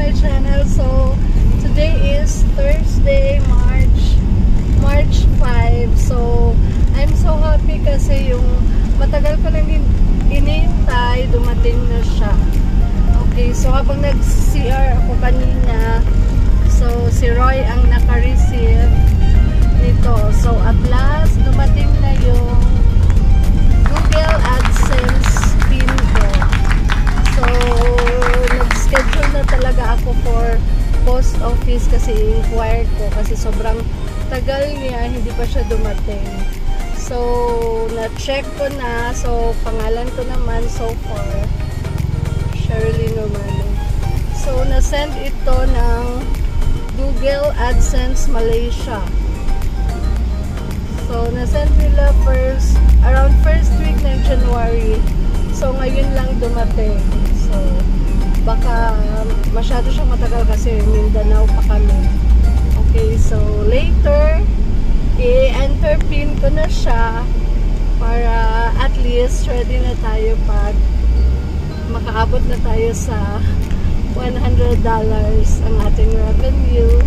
my channel. So today is Thursday, March 5. So I'm so happy kasi yung matagal ko nang inintay, dumating na siya. Okay, so habang nag-CR ako kanina, so si Roy ang naka-receive nito. So at last dumating na yung Google AdSense pin ko. So nag-schedule na talaga ako for post office kasi inquire ko kasi sobrang tagal niya, hindi pa siya dumating. So na-check ko na. So pangalan ko naman so far Shirley Romano. So na-send ito ng Google AdSense Malaysia. So na-send nila around first week ng January. So ngayon lang dumating. So baka masyado siyang matagal kasi Mindanao pa kami. Okay, so later i-enter pin ko na siya para at least ready na tayo pag makaabot na tayo sa $100 ang ating revenue.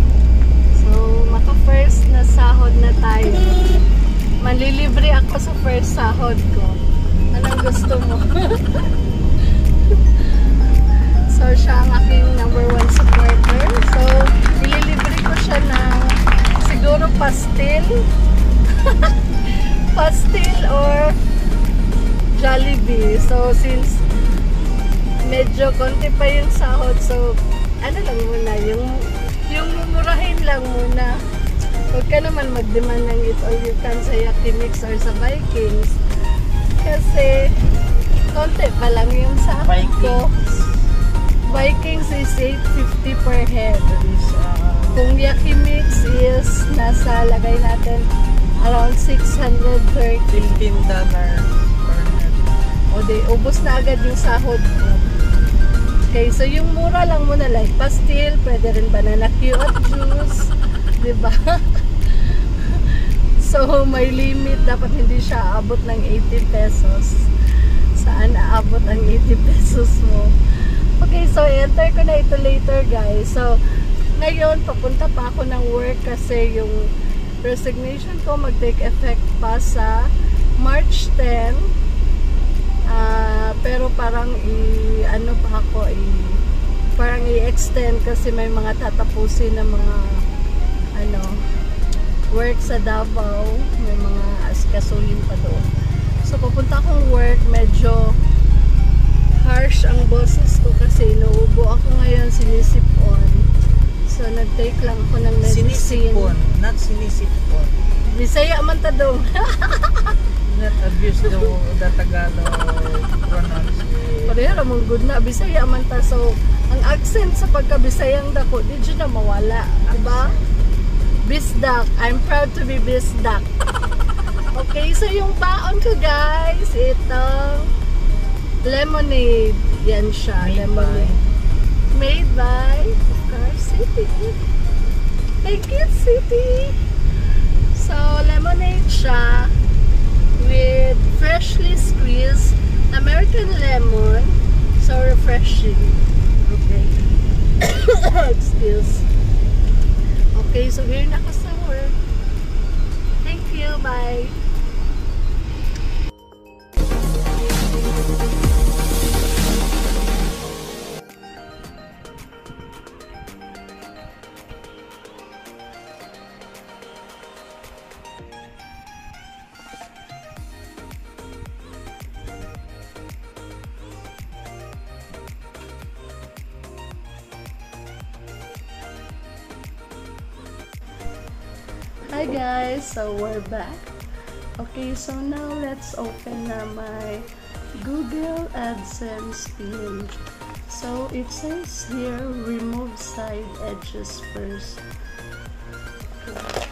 So maka-first na sahod na tayo. Malilibre ako sa first sahod ko. Anong gusto mo? So siya ang aking #1 supporter. So ililibre ko siya ng siguro pastil. Pastil or Jollibee. So since medyo konti pa yung sahod, so ano lang muna, yung mumurahin lang muna. Huwag ka naman mag-demand ng eat all you can sa Yakimix or sa Vikings kasi konti pa lang yung sahod ko. Vikings is $8.50 per head. Kung Yakimix is nasa, lagay natin around $630. $15 per head. O di, ubos na agad yung sahod ko. Okay, so yung mura lang muna like pastil, pwede rin banana Q at juice, diba? So may limit, dapat hindi siya aabot ng 80 pesos. Saan aabot ang 80 pesos mo? Okay, so enter ko na ito later guys. So ngayon papunta pa ako ng work kasi yung resignation ko mag-take effect pa sa March 10. Pero parang ano pa ako parang i-extend kasi may mga tatapusin na mga ano work sa Davao, may mga asikasuhin pa doon. So papunta akong work, medyo harsh ang boses ko kasi nauubo ako ngayon, sinisipon. So nag-take lang ako ng medicine. Sinisipon, not sinisipon. Bisaya man ta dong. Not abuse the Tagalog pronunciation. Pareho ramong good na Bisaya man ta. So ang accent sa pagka-Bisayang dako di na mawala, di ba? Bisdak. I'm proud to be Bisdak. Okay, so yung baon ko guys, itong lemonade. Yan siya, lemonade. Made by Car City. Thank you, City. So lemonade siya with freshly squeezed American lemon. So refreshing. Okay. Excuse. Okay, so here na ako sa work. Thank you. Bye. Hi guys, so we're back. Okay, so now let's open my Google AdSense pin. So it says here, remove side edges first. Okay.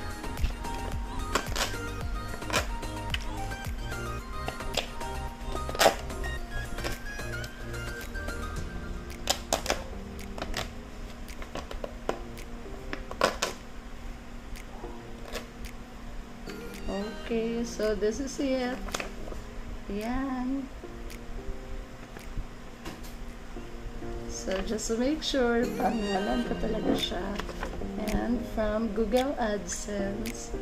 Okay, so this is it. Yan. So, just to make sure, pangalan ko talaga siya. And from Google AdSense,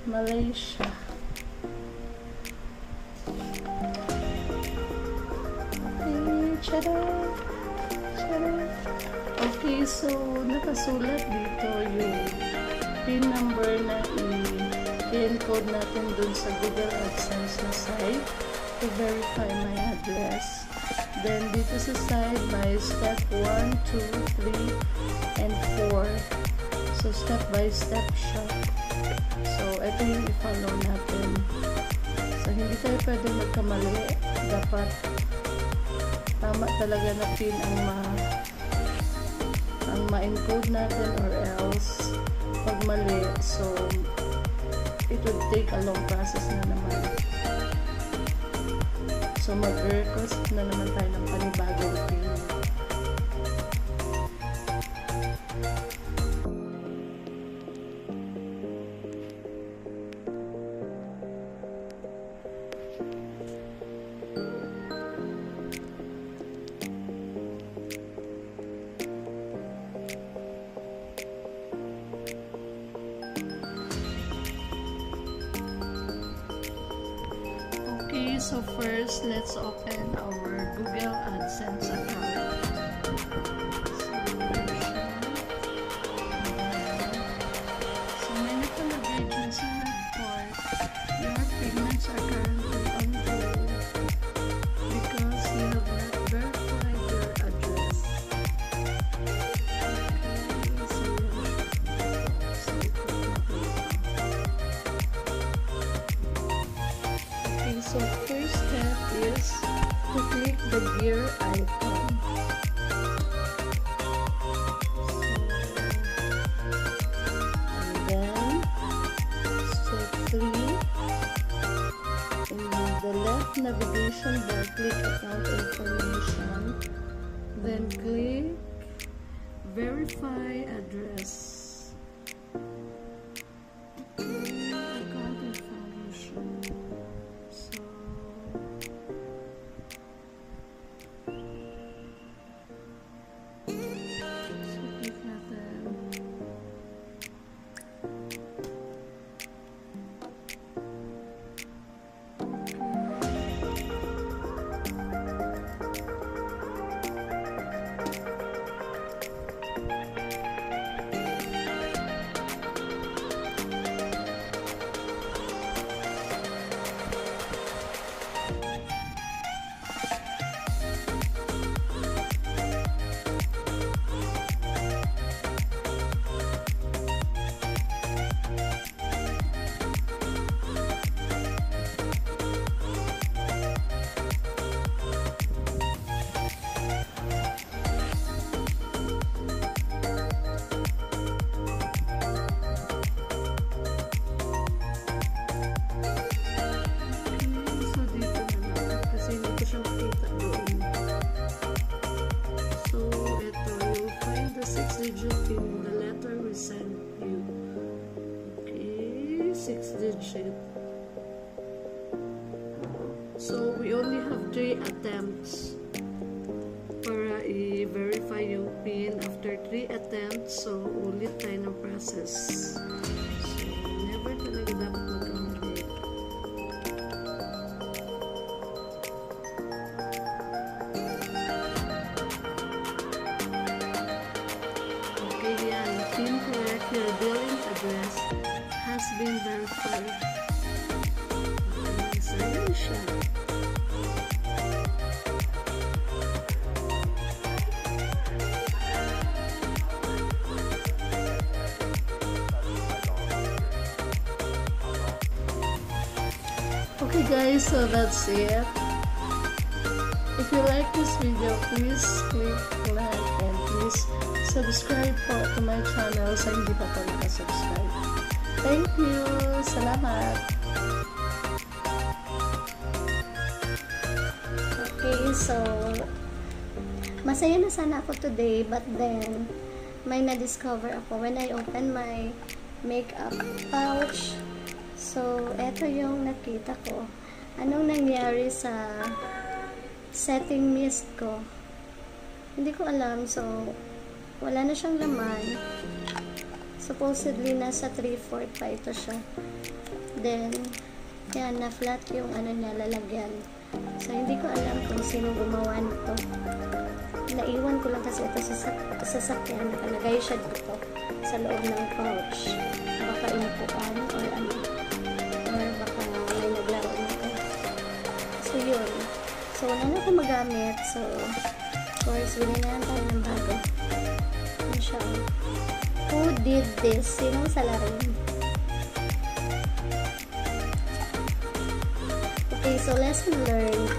Malaysia. Okay, tada! Tada! Okay, so, nakasulat dito yung PIN number na i-encode natin dun sa Google AdSense na site to verify my address. Then, dito sa side, may step 1, 2, 3, and 4. So, step by step siya. So, ito yung i-follow natin. So, hindi tayo pwede magkamali. Dapat tama talaga na PIN ang ma-encode natin, or else pag mali, so it would take a long process na naman. So, mag-request na naman tayo ng panibagong PIN. Okay, so first, let's open our Google AdSense account. So, may nakalagay dyan sa report, your payments are currently on hold because you have not verified your address. So first step is to click the gear icon. And then step 3, in the left navigation bar, click account information. Then click verify address. The letter we sent you. Okay, 6 digit. So we only have 3 attempts para i-verify yung PIN. After 3 attempts, so ulit tayo ng process. So never talaga dapat magkamali. PIN correct, your billing address has been verified. Saan siya? Okay guys, so that's it. If you like this video, please click like and please subscribe po to my channel sa hindi pa po nakasubscribe. Thank you! Salamat! Okay, so masaya na sana ako today, but then may na-discover ako when I open my makeup pouch. So, eto yung nakita ko. Anong nangyari sa setting mist ko? Hindi ko alam. So, wala na siyang laman. Supposedly, nasa 3/4 pa ito siya. Then, yan, na-flat yung ano niya, lalagyan. So, hindi ko alam kung sino gumawa nito. Naiwan ko lang kasi ito sa sasakyan. Nakalagay siya dito sa loob ng pouch. Baka inupuan or ano. Or baka may naglaro nito. So, yun. So, wala na ito magamit. So, of course, bilhin na tayo ng bago. Yun siya. Who did this? Sinong salarin? Okay, so lesson learned.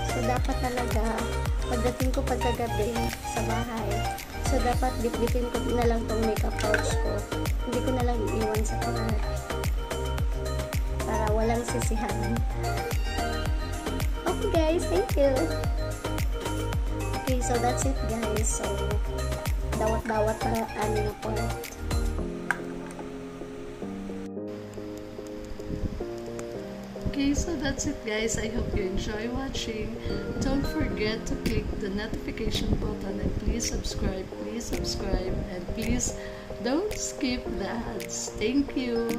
So, dapat talaga, pagdating ko pagkagabi sa bahay, so, dapat bitbitin ko na lang tong makeup pouch ko. Hindi ko na lang iiwan sa car. Para walang sisihan. Okay, guys. Thank you. Okay, so, that's it, guys. So, dawat-dawat para aming part. Okay, so that's it, guys. I hope you enjoy watching. Don't forget to click the notification button and please subscribe, and please don't skip the ads. Thank you.